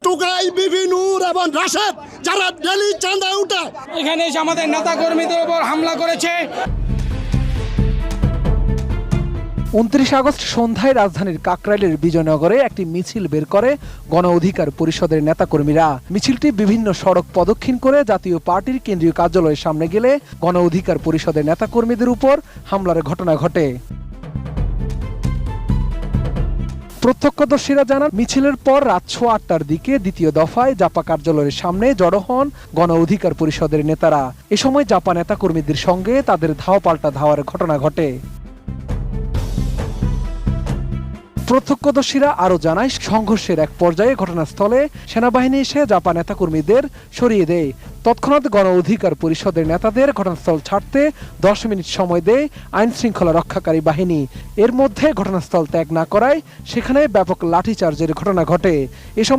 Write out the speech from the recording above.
টুকাই, বিবি নূর এবং রাশেদ যারা ডেলি চাঁদা উঠে এখানে এসে আমাদের নেতা কর্মীদের উপর হামলা করেছে। 29 আগস্ট সন্ধ্যায় রাজধানীর কাকরাইলের বিজয়নগরে একটি মিছিল বের করে গণ অধিকার পরিষদের নেতাকর্মীরা। মিছিলটি বিভিন্ন সড়ক প্রদক্ষিণ করে জাতীয় পার্টির কেন্দ্রীয় কার্যালয়ের সামনে গেলে গণ অধিকার পরিষদের নেতাকর্মীদের উপর হামলার ঘটনা ঘটে। প্রত্যক্ষদর্শীরা জানান, মিছিলের পর রাত 8টার দিকে দ্বিতীয় দফায় জাপা কার্যালয়ের সামনে জড়ো হন গণ অধিকার পরিষদের নেতারা। এ সময় জাপা নেতাকর্মীদের সঙ্গে তাদের ধাওয়া পাল্টা ধাওয়ার ঘটনা ঘটে। প্রত্যক্ষদর্শীরা আরও জানায়, সংঘর্ষের এক পর্যায়ে ঘটনাস্থলে সেনাবাহিনী এসে জাপা নেতাকর্মীদের সরিয়ে দেয়। তৎক্ষণাৎ গণ অধিকার পরিষদের নেতাদের ঘটনাস্থল ছাড়তে 10 মিনিট সময় দেয় আইন শৃঙ্খলা রক্ষাকারী বাহিনী। এর মধ্যে ঘটনাস্থল ত্যাগ না করায় সেখানে ব্যাপক লাঠিচার্জের ঘটনা ঘটে। এ সময়